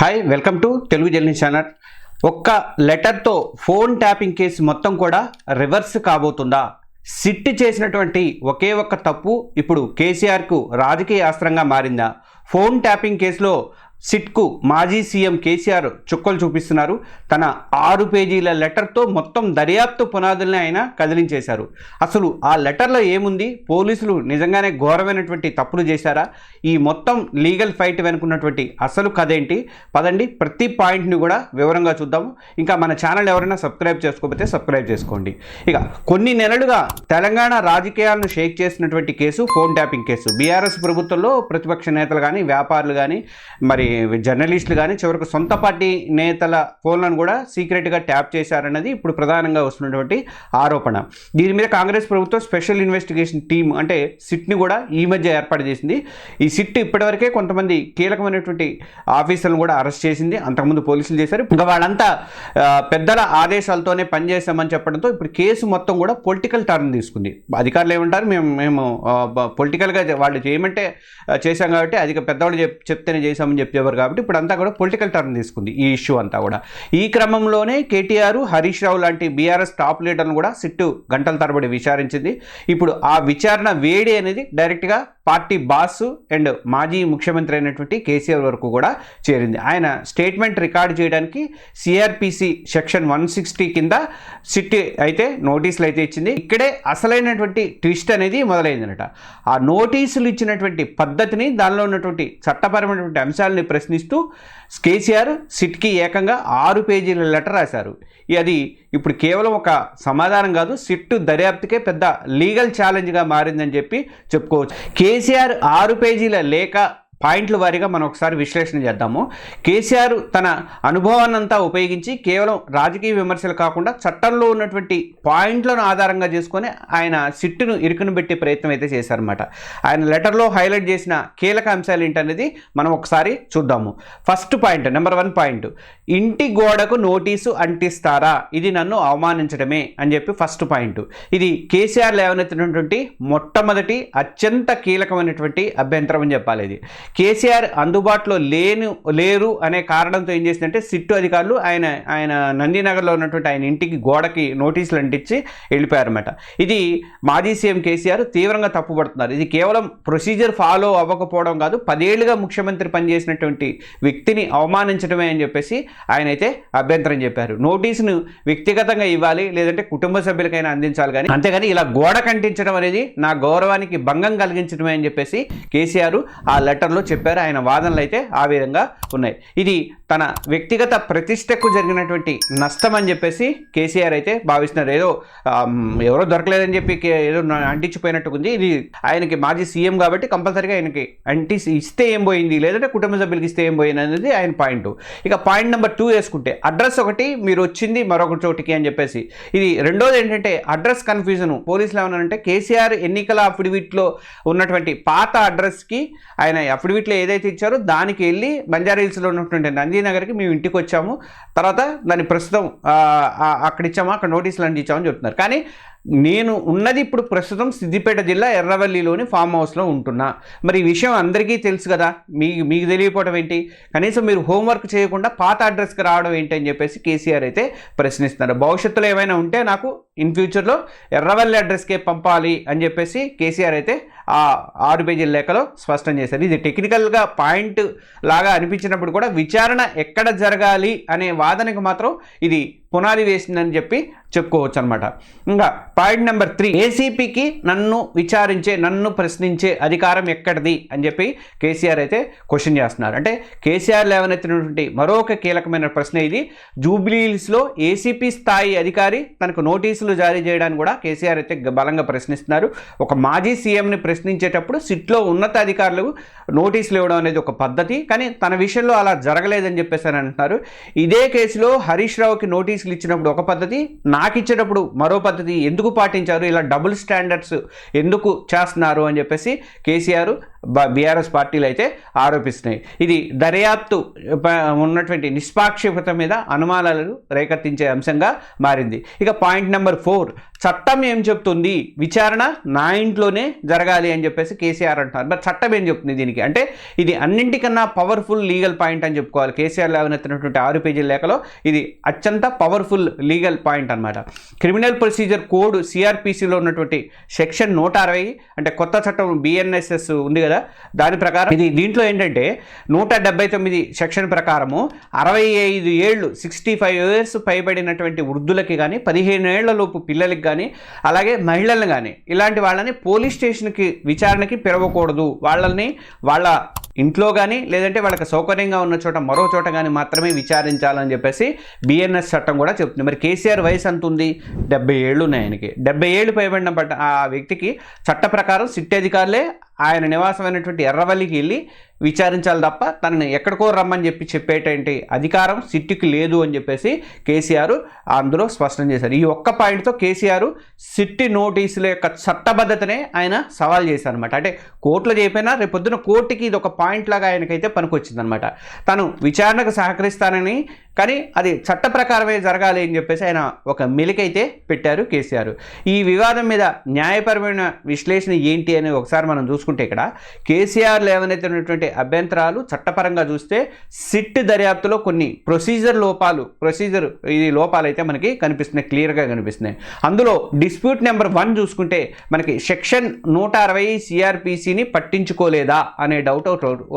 Hi welcome to Telugu journalist channel. ఒక్క లెటర్తో phone tapping case మొత్తం కూడా రివర్స్ కాబోతుందా? సిట్ చేసినటువంటి ఒకే ఒక్క తప్పు ఇప్పుడు కేసీఆర్కు రాజకీయ అస్త్రంగా మారిందా? ఫోన్ ట్యాపింగ్ కేసులో సిట్కు మాజీ సీఎం కేసీఆర్ చుక్కలు చూపిస్తున్నారు. తన 6 పేజీల లెటర్తో మొత్తం దర్యాప్తు పునాదుల్ని ఆయన కదిలించేశారు. అసలు ఆ లెటర్లో ఏముంది? పోలీసులు నిజంగానే ఘోరమైనటువంటి తప్పులు చేశారా? ఈ మొత్తం లీగల్ ఫైట్ వెనుకున్నటువంటి అసలు కథ ఏంటి? పదండి ప్రతి పాయింట్ని కూడా వివరంగా చూద్దాము. ఇంకా మన ఛానల్ ఎవరైనా సబ్స్క్రైబ్ చేసుకోకపోతే సబ్స్క్రైబ్ చేసుకోండి. ఇక కొన్ని నెలలుగా తెలంగాణ రాజకీయాలను షేక్ చేసినటువంటి case phone tapping case. BRS ప్రభుత్వంలో ప్రతిపక్ష నేతలు కానీ, వ్యాపారులు కానీ, మరి జర్నలిస్టులు కానీ చివరికి సొంత పార్టీ నేతల ఫోన్లను కూడా సీక్రెట్గా ట్యాప్ చేశారన్నది ఇప్పుడు ప్రధానంగా వస్తున్నటువంటి ఆరోపణ. దీని మీద కాంగ్రెస్ ప్రభుత్వం స్పెషల్ ఇన్వెస్టిగేషన్ టీమ్ అంటే సిట్ని కూడా ఈ మధ్య ఏర్పాటు చేసింది. ఈ సిట్ ఇప్పటివరకే కొంతమంది కీలకమైనటువంటి ఆఫీసర్లను కూడా అరెస్ట్ చేసింది. అంతకుముందు పోలీసులు చేశారు. ఇంకా వాళ్ళంతా పెద్దల ఆదేశాలతోనే పనిచేస్తామని చెప్పడంతో ఇప్పుడు కేసు మొత్తం కూడా పొలిటికల్ టర్న్ తీసుకుంది. అధికారులు ఏమంటారు, మేము పొలిటికల్గా వాళ్ళు చేయమంటే చేశాం కాబట్టి అధిక పెద్దవాళ్ళు చెప్తేనే చేశామని చెప్పేవారు కాబట్టి ఇప్పుడు అంతా కూడా పొలిటికల్ టర్న్ తీసుకుంది ఈ ఇష్యూ అంతా కూడా. ఈ క్రమంలోనే కేటీఆర్, హరీష్ రావు లాంటి బీఆర్ఎస్ టాప్ లీడర్ను కూడా సిట్టు గంటల తరబడి విచారించింది. ఇప్పుడు ఆ విచారణ వేడి అనేది డైరెక్ట్గా పార్టీ బాస్ అండ్ మాజీ ముఖ్యమంత్రి అయినటువంటి కేసీఆర్ వరకు కూడా చేరింది. ఆయన స్టేట్మెంట్ రికార్డు చేయడానికి సిఆర్పిసి సెక్షన్ 160 కింద సిట్ అయితే నోటీసులు అయితే ఇచ్చింది. ఇక్కడే అసలైనటువంటి ట్విస్ట్ అనేది మొదలైందనట. ఆ నోటీసులు ఇచ్చినటువంటి పద్ధతిని, దానిలో ఉన్నటువంటి చట్టపరమైనటువంటి అంశాలని ప్రశ్నిస్తూ కేసీఆర్ సిట్కి ఏకంగా 6 పేజీల లెటర్ రాశారు. అది ఇప్పుడు కేవలం ఒక సమాధానం కాదు, సిట్టు దర్యాప్తుకే పెద్ద లీగల్ ఛాలెంజ్గా మారిందని చెప్పుకోవచ్చు. కేసీఆర్ 6 పేజీల లేఖ పాయింట్ల వారీగా మనం ఒకసారి విశ్లేషణ చేద్దాము. కేసీఆర్ తన అనుభవాన్నంతా ఉపయోగించి కేవలం రాజకీయ విమర్శలు కాకుండా చట్టంలో ఉన్నటువంటి పాయింట్లను ఆధారంగా చేసుకొని ఆయన సిట్టును ఇరుకును పెట్టే ప్రయత్నం అయితే చేశారన్నమాట. ఆయన లెటర్లో హైలైట్ చేసిన కీలక అంశాలు ఏంటనేది మనం ఒకసారి చూద్దాము. ఫస్ట్ పాయింట్, నెంబర్ 1 పాయింట్, ఇంటి గోడకు నోటీసు అంటిస్తారా? ఇది నన్ను అవమానించడమే అని చెప్పి ఫస్ట్ పాయింట్. ఇది కేసీఆర్ లేవనెత్తినటువంటి మొట్టమొదటి అత్యంత కీలకమైనటువంటి అభ్యంతరం అని చెప్పాలి. ఇది కేసీఆర్ అందుబాటులో లేరు అనే కారణంతో ఏం చేసిందంటే సిట్టు అధికారులు ఆయన నందినగర్లో ఉన్నటువంటి ఆయన ఇంటికి గోడకి నోటీసులు అంటించి వెళ్ళిపోయారన్నమాట. ఇది మాజీ సీఎం కేసీఆర్ తీవ్రంగా తప్పుపడుతున్నారు. ఇది కేవలం ప్రొసీజర్ ఫాలో అవ్వకపోవడం కాదు, 10 ఏళ్లుగా ముఖ్యమంత్రి పనిచేసినటువంటి వ్యక్తిని అవమానించడమే అని చెప్పేసి ఆయన అయితే అభ్యంతరం చెప్పారు. నోటీసును వ్యక్తిగతంగా ఇవ్వాలి, లేదంటే కుటుంబ సభ్యులకైనా అందించాలి, కానీ అంతేగాని ఇలా గోడ కంటించడం అనేది నా గౌరవానికి భంగం కలిగించడమే అని చెప్పేసి కేసీఆర్ ఆ లెటర్లో చెప్పారు. ఆయన వాదనలు అయితే ఆ విధంగా ఉన్నాయి. ఇది తన వ్యక్తిగత ప్రతిష్టకు జరిగినటువంటి నష్టం అని చెప్పేసి కేసీఆర్ అయితే భావిస్తున్నారు. ఎవరో దొరకలేదని చెప్పి ఏదో అంటించిపోయినట్టు ఉంది. ఇది ఆయనకి మాజీ సీఎం కాబట్టి కంపల్సరీగా ఆయనకి ఇస్తే ఏం పోయింది, లేదంటే కుటుంబ సభ్యులకి ఇస్తే ఏం పోయింది అనేది ఆయన పాయింట్. ఇక పాయింట్ నెంబర్ 2 వేసుకుంటే అడ్రస్ ఒకటి, మీరు వచ్చింది మరొక చోటికి అని చెప్పేసి. ఇది రెండోది ఏంటంటే అడ్రస్ కన్ఫ్యూజన్. పోలీసులు ఏమన్నారంటే కేసీఆర్ ఎన్నికల అఫిడవిట్లో ఉన్నటువంటి పాత అడ్రస్కి ఆయన అఫిడవిట్లో ఏదైతే ఇచ్చారో దానికి వెళ్ళి బంజారాహిల్స్లో ఉన్నటువంటి నందినగర్కి మేము ఇంటికి వచ్చాము, తర్వాత దాన్ని ప్రస్తుతం అక్కడ ఇచ్చాము, అక్కడ నోటీసులు అంటి ఇచ్చామని చెప్తున్నారు. కానీ నేను ఉన్నది ఇప్పుడు ప్రస్తుతం సిద్దిపేట జిల్లా ఎర్రవల్లిలోని ఫామ్ హౌస్లో ఉంటున్నా. మరి ఈ విషయం అందరికీ తెలుసు కదా, మీకు తెలియకపోవడం ఏంటి? కనీసం మీరు హోంవర్క్ చేయకుండా పాత అడ్రస్కి రావడం ఏంటి అని చెప్పేసి కేసీఆర్ అయితే ప్రశ్నిస్తున్నారు. భవిష్యత్తులో ఏమైనా ఉంటే నాకు ఇన్ ఫ్యూచర్లో ఎర్రవల్లి అడ్రస్కే పంపాలి అని చెప్పేసి కేసీఆర్ అయితే ఆ 6 పేజీల లేఖలో స్పష్టం చేశారు. ఇది టెక్నికల్గా పాయింట్ లాగా అనిపించినప్పుడు కూడా విచారణ ఎక్కడ జరగాలి అనే వాదనకు మాత్రం ఇది పునాది వేసిందని చెప్పి చెప్పుకోవచ్చు అనమాట. ఇంకా పాయింట్ నెంబర్ 3, ఏసీపీకి నన్ను ప్రశ్నించే అధికారం ఎక్కడిది అని చెప్పి కేసీఆర్ అయితే క్వశ్చన్ చేస్తున్నారు. అంటే కేసీఆర్ లేవనెత్తినటువంటి మరొక కీలకమైన ప్రశ్న ఇది. జూబ్లీహిల్స్లో ఏసీపీ స్థాయి అధికారి తనకు నోటీసులు జారీ చేయడానికి కూడా కేసీఆర్ అయితే బలంగా ప్రశ్నిస్తున్నారు. ఒక మాజీ సీఎంని ప్రశ్నించేటప్పుడు సిట్లో ఉన్నత అధికారులకు నోటీసులు ఇవ్వడం అనేది ఒక పద్ధతి, కానీ తన విషయంలో అలా జరగలేదని చెప్పేసి అని అంటున్నారు. ఇదే కేసులో హరీష్ రావుకి నోటీసులు ఇచ్చినప్పుడు ఒక పద్ధతి, నాకు ఇచ్చేటప్పుడు మరో పద్ధతి ఎందుకు పాటించారు, ఇలా డబుల్ స్టాండర్డ్స్ ఎందుకు చేస్తున్నారు అని చెప్పేసి కేసీఆర్ బీఆర్ఎస్ పార్టీలు అయితే ఆరోపిస్తున్నాయి. ఇది దర్యాప్తు ఉన్నటువంటి నిష్పాక్షికత మీద అనుమానాలను రేకెత్తించే అంశంగా మారింది. ఇక పాయింట్ నెంబర్ 4, చట్టం ఏం చెప్తుంది, విచారణ నా ఇంట్లోనే జరగాలి అని చెప్పేసి కేసీఆర్ అంటున్నారు. మరి చట్టం ఏం చెప్తుంది దీనికి అంటే ఇది అన్నింటికన్నా పవర్ఫుల్ లీగల్ పాయింట్ అని చెప్పుకోవాలి. కేసీఆర్ లేవనెత్తినటువంటి 6 పేజీల లేఖలో ఇది అత్యంత పవర్ఫుల్ లీగల్ పాయింట్ అనమాట. క్రిమినల్ ప్రొసీజర్ కోడ్ సిఆర్పిసిలో ఉన్నటువంటి సెక్షన్ 160 అంటే కొత్త చట్టం బిఎన్ఎస్ఎస్ ఉంది కదా, దాని ప్రకారం దీంట్లో ఏంటంటే 179 సెక్షన్ ప్రకారము 65 ఏళ్ళు 65 ఇయర్స్ పైబడినటువంటి వృద్ధులకి కానీ 15 ఏళ్ల లోపు పిల్లలకి కానీ అలాగే మహిళలను కానీ ఇలాంటి వాళ్ళని పోలీస్ స్టేషన్కి విచారణకి పిలవకూడదు. వాళ్ళ ఇంట్లో కానీ లేదంటే వాళ్ళకి సౌకర్యంగా ఉన్న చోట మరో చోట కానీ మాత్రమే విచారించాలని చెప్పేసి బిఎన్ఎస్ చట్టం కూడా చెప్తుంది. మరి కేసీఆర్ వయసు అంత ఉంది, 70 ఏళ్ళు ఉన్నాయి ఆయనకి. 70 ఏళ్ళు పైబడిన ఆ వ్యక్తికి చట్ట ప్రకారం సిట్ అధికారులే ఆయన నివాసమైనటువంటి ఎర్రవల్లికి వెళ్ళి విచారించాలి తప్ప తనని ఎక్కడికో రమ్మని చెప్పేటువంటి అధికారం సిట్టుకి లేదు అని చెప్పేసి కేసీఆర్ అందులో స్పష్టం చేశారు. ఈ ఒక్క పాయింట్తో కేసీఆర్ సిట్టి నోటీసుల యొక్క చట్టబద్ధతనే ఆయన సవాల్ చేశారు అనమాట. అంటే కోర్టులో చెప్పినా రేపు పొద్దున కోర్టుకి ఇది ఒక పాయింట్ లాగా ఆయనకైతే పనికొచ్చింది అనమాట. తను విచారణకు సహకరిస్తానని కానీ అది చట్ట ప్రకారమే జరగాలి అని చెప్పేసి ఆయన ఒక మెలికైతే పెట్టారు కేసీఆర్. ఈ వివాదం మీద న్యాయపరమైన విశ్లేషణ ఏంటి అని ఒకసారి మనం చూసుకుంటే ఇక్కడ కేసీఆర్ లేవనెత్తినటువంటి అభ్యంతరాలు చట్టపరంగా చూస్తే సిట్ దర్యాప్తులో కొన్ని లోపాలు అయితే మనకి కనిపిస్తున్నాయి, క్లియర్గా కనిపిస్తున్నాయి. అందులో డిస్ప్యూట్ నెంబర్ 1 చూసుకుంటే మనకి సెక్షన్ 160 సిఆర్పిసిని పట్టించుకోలేదా అనే డౌట్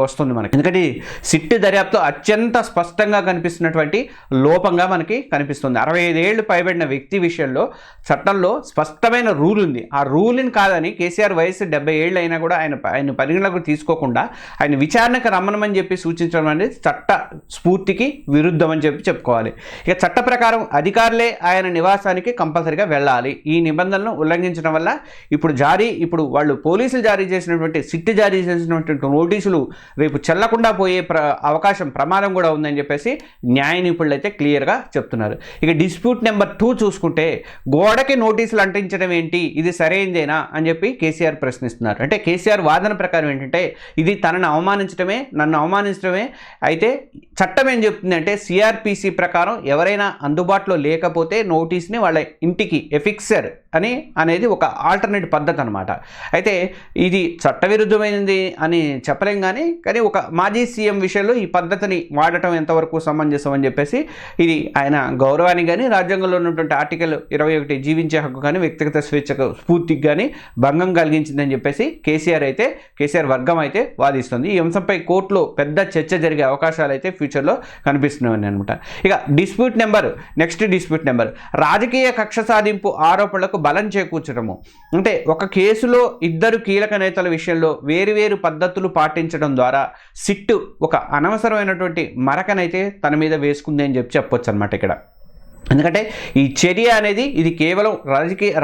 వస్తుంది మనకి. ఎందుకంటే సిట్ దర్యాప్తు అత్యంత స్పష్టంగా కనిపిస్తున్నటువంటి లోపంగా మనకి కనిపిస్తుంది. 65 ఏళ్ళు పైబడిన వ్యక్తి విషయంలో చట్టంలో స్పష్టమైన రూల్ ఉంది. ఆ రూల్ని కాదని కేసీఆర్ వయసు 70 ఏళ్ళు అయినా కూడా ఆయన పరిగణలోకి తీసుకోకుండా ఆయన విచారణకు రమ్మనమని చెప్పి సూచించడం అనేది చట్ట స్ఫూర్తికి విరుద్ధం అని చెప్పుకోవాలి. ఇక చట్ట ప్రకారం అధికారులే ఆయన నివాసానికి కంపల్సరీగా వెళ్ళాలి. ఈ నిబంధనలను ఉల్లంఘించడం వల్ల ఇప్పుడు వాళ్ళు పోలీసులు జారీ చేసినటువంటి సిట్ జారీ చేసినటువంటి నోటీసులు రేపు చెల్లకుండా పోయే ప్రమాదం కూడా ఉందని చెప్పేసి న్యాయ నిపుణులు అయితే క్లియర్గా చెప్తున్నారు. ఇక డిస్ప్యూట్ నెంబర్ 2 చూసుకుంటే గోడకి నోటీసులు అంటించడం ఏంటి, ఇది సరైనదేనా అని చెప్పి కేసీఆర్ ప్రశ్నిస్తున్నారు. అంటే కేసీఆర్ వాదన ప్రకారం ఏంటంటే ఇది నన్ను అవమానించడమే. అయితే చట్టం ఏం చెప్తుంది అంటే సిఆర్పిసి ప్రకారం ఎవరైనా అందుబాటులో లేకపోతే నోటీస్ని వాళ్ళ ఇంటికి ఎఫిక్సర్ అనేది ఒక ఆల్టర్నేట్ పద్ధతి అనమాట. అయితే ఇది చట్టవిరుద్ధమైనది అని చెప్పలేం కానీ ఒక మాజీ సీఎం విషయంలో ఈ పద్ధతిని వాడటం ఎంతవరకు సమంజసం అని చెప్పేసి ఇది ఆయన గౌరవానికి కానీ రాజ్యాంగంలో ఉన్నటువంటి ఆర్టికల్ 21 జీవించే హక్కు కానీ వ్యక్తిగత స్వేచ్ఛకు స్ఫూర్తికి కానీ భంగం కలిగించిందని చెప్పేసి కేసీఆర్ వర్గం అయితే వాదిస్తుంది. ఈ అంశంపై కోర్టులో పెద్ద చర్చ జరిగే అవకాశాలు అయితే ఫ్యూచర్లో కనిపిస్తున్నాయని అనమాట. ఇక నెక్స్ట్ డిస్ప్యూట్ నెంబర్ రాజకీయ కక్ష సాధింపు ఆరోపణలకు బలం చేకూర్చడము. అంటే ఒక కేసులో ఇద్దరు కీలక నేతల విషయంలో వేరువేరు పద్ధతులు పాటించడం ద్వారా సిట్టు ఒక అనవసరమైనటువంటి మరకనైతే తన మీద వేసుకుంది అని చెప్పొచ్చు అనమాట ఇక్కడ. ఎందుకంటే ఈ చర్య అనేది ఇది కేవలం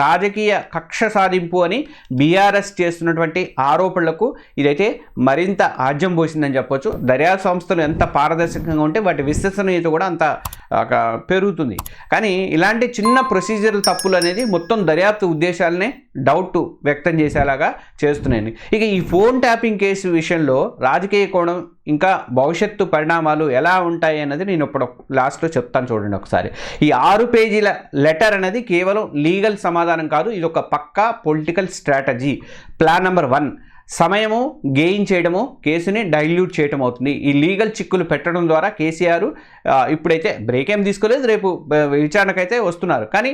రాజకీయ కక్ష సాధింపు అని బీఆర్ఎస్ చేస్తున్నటువంటి ఆరోపణలకు ఇదైతే మరింత ఆజ్యం పోసిందని చెప్పొచ్చు. దర్యాప్తు సంస్థలు ఎంత పారదర్శకంగా ఉంటే వాటి విశ్వసనీయత కూడా అంత పెరుగుతుంది. కానీ ఇలాంటి చిన్న ప్రొసీజర్ తప్పులు అనేది మొత్తం దర్యాప్తు ఉద్దేశాలనే డౌట్ వ్యక్తం చేసేలాగా చేస్తున్నాయి. ఇక ఈ ఫోన్ ట్యాపింగ్ కేసు విషయంలో రాజకీయ కోణం ఇంకా భవిష్యత్తు పరిణామాలు ఎలా ఉంటాయి అన్నది నేను ఇప్పుడు లాస్ట్లో చెప్తాను చూడండి ఒకసారి. ఈ 6 పేజీల లెటర్ అనేది కేవలం లీగల్ సమాధానం కాదు, ఇది ఒక పక్కా పొలిటికల్ స్ట్రాటజీ. ప్లాన్ నెంబర్ 1 సమయము గెయిన్ చేయడము, కేసుని డైల్యూట్ చేయడం అవుతుంది. ఈ లీగల్ చిక్కులు పెట్టడం ద్వారా కేసీఆర్ ఇప్పుడైతే బ్రేక్ ఏం తీసుకోలేదు, రేపు విచారణకైతే వస్తున్నారు. కానీ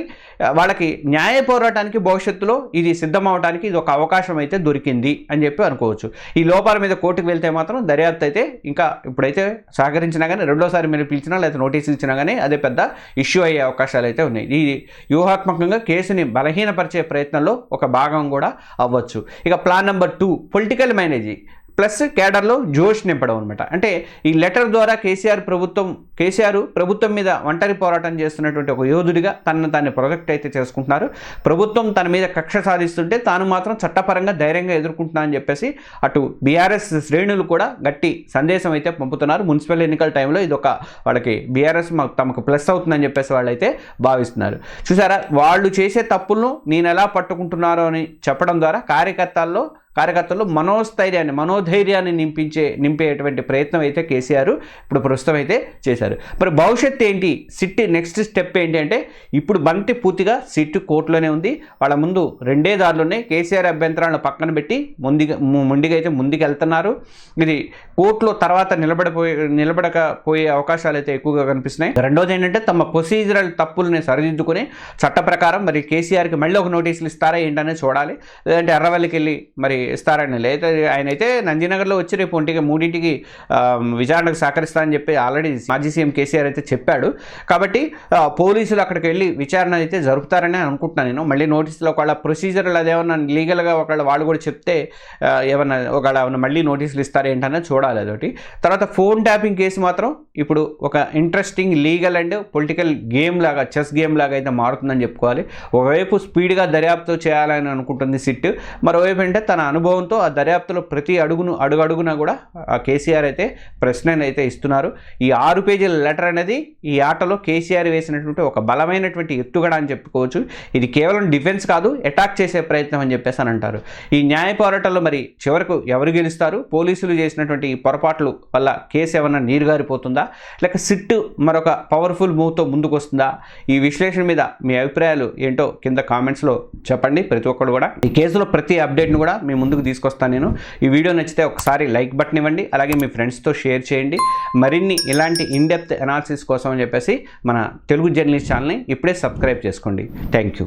వాళ్ళకి న్యాయ పోరాటానికి భవిష్యత్తులో ఇది సిద్ధమవడానికి ఇది ఒక అవకాశం అయితే దొరికింది అని చెప్పి అనుకోవచ్చు. ఈ లోపాల మీద కోర్టుకు వెళ్తే మాత్రం దర్యాప్తు అయితే ఇంకా ఇప్పుడైతే సహకరించినా కానీ రెండోసారి మీరు పిలిచినా లేదా నోటీసులు ఇచ్చినా కానీ అదే పెద్ద ఇష్యూ అయ్యే అవకాశాలు అయితే ఉన్నాయి. ఇది వ్యూహాత్మకంగా కేసుని బలహీనపరిచే ప్రయత్నంలో ఒక భాగం కూడా అవ్వచ్చు. ఇక ప్లాన్ నెంబర్ 2 పొలిటికల్ మేనేజీ ప్లస్ కేడర్లో జోష్ నింపడం అనమాట. అంటే ఈ లెటర్ ద్వారా కేసీఆర్ ప్రభుత్వం మీద ఒంటరి పోరాటం చేస్తున్నటువంటి ఒక యోధుడిగా తాను ప్రొజెక్ట్ అయితే చేసుకుంటున్నారు. ప్రభుత్వం తన మీద కక్ష సాధిస్తుంటే తాను మాత్రం చట్టపరంగా ధైర్యంగా ఎదుర్కొంటున్నా అని చెప్పేసి అటు బీఆర్ఎస్ శ్రేణులు కూడా గట్టి సందేశం అయితే పంపుతున్నారు. మున్సిపల్ ఎన్నికల టైంలో ఇది ఒక వాళ్ళకి బీఆర్ఎస్ తమకు ప్లస్ అవుతుందని చెప్పేసి వాళ్ళైతే భావిస్తున్నారు. చూసారా, వాళ్ళు చేసే తప్పులను నేను ఎలా పట్టుకుంటున్నారో అని చెప్పడం ద్వారా కార్యకర్తల్లో కార్యకర్తలు మనోధైర్యాన్ని నింపేటువంటి ప్రయత్నం అయితే కేసీఆర్ ఇప్పుడు ప్రస్తుతం అయితే చేశారు. మరి భవిష్యత్తు ఏంటి, సిట్ నెక్స్ట్ స్టెప్ ఏంటి అంటే ఇప్పుడు బంతి పూర్తిగా సిట్ కోర్టులోనే ఉంది. వాళ్ళ ముందు రెండే దారులున్నాయి. కేసీఆర్ అభ్యంతరాలను పక్కన పెట్టి ముందుగా అయితే ముందుకు వెళ్తున్నారు. ఇది కోర్టులో తర్వాత నిలబడకపోయే అవకాశాలు అయితే ఎక్కువగా కనిపిస్తున్నాయి. రెండోది ఏంటంటే తమ ప్రొసీజరల్ తప్పుల్ని సరిదిద్దుకుని చట్ట ప్రకారం మరి కేసీఆర్కి మళ్ళీ ఒక నోటీసులు ఇస్తారా ఏంటనే చూడాలి. లేదంటే ఎర్రవల్లికి వెళ్ళి మరి ఇస్తారని, లేదా ఆయన అయితే నందినగర్లో వచ్చి రేపు 3ంటికి విచారణకు సహకరిస్తారని చెప్పి ఆల్రెడీ మాజీ సీఎం కేసీఆర్ అయితే చెప్పాడు. కాబట్టి పోలీసులు అక్కడికి వెళ్ళి విచారణ అయితే జరుపుతారని అనుకుంటున్నాను నేను. మళ్ళీ నోటీసులో ఒకవేళ ప్రొసీజర్లు అదేమన్నా లీగల్గా ఒకవేళ వాళ్ళు కూడా చెప్తే ఒకవేళ మళ్ళీ నోటీసులు ఇస్తారు ఏంటనేది చూడాలి. అదొకటి. తర్వాత ఫోన్ ట్యాపింగ్ కేసు మాత్రం ఇప్పుడు ఒక interesting legal and political game లాగా, చెస్ గేమ్ లాగా అయితే మారుతుందని చెప్పుకోవాలి. ఒకవైపు స్పీడ్గా దర్యాప్తు చేయాలని అనుకుంటుంది సిట్, మరోవైపు అంటే తన అనుభవంతో ఆ దర్యాప్తులో ప్రతి అడుగున కూడా కేసీఆర్ అయితే ప్రశ్నలు అయితే ఇస్తున్నారు. ఈ 6 పేజీల లెటర్ అనేది ఈ ఆటలో కేసీఆర్ వేసినటువంటి ఒక బలమైనటువంటి ఎత్తుగడ అని చెప్పుకోవచ్చు. ఇది కేవలం డిఫెన్స్ కాదు, అటాక్ చేసే ప్రయత్నం అని చెప్పేసి అని అంటారు. ఈ న్యాయ పోరాటంలో మరి చివరకు ఎవరు గెలుస్తారు? పోలీసులు చేసినటువంటి ఈ పొరపాట్లు వల్ల కేసు ఏమన్నా నీరుగారిపోతుందా, లేక సిట్ మరొక పవర్ఫుల్ మూవ్తో ముందుకు వస్తుందా? ఈ విశ్లేషణ మీద మీ అభిప్రాయాలు ఏంటో కింద కామెంట్స్లో చెప్పండి. ప్రతి ఒక్కరు కూడా ఈ కేసులో ప్రతి అప్డేట్ను కూడా మీ ముందుకు తీసుకొస్తాను నేను. ఈ వీడియో నచ్చితే ఒకసారి లైక్ బటన్ ఇవ్వండి, అలాగే మీ ఫ్రెండ్స్తో షేర్ చేయండి. మరిన్ని ఇలాంటి ఇన్డెప్త్ అనాలిసిస్ కోసం అని చెప్పేసి మన తెలుగు జర్నలిస్ట్ ఛానల్ని ఇప్పుడే సబ్స్క్రైబ్ చేసుకోండి. Thank you.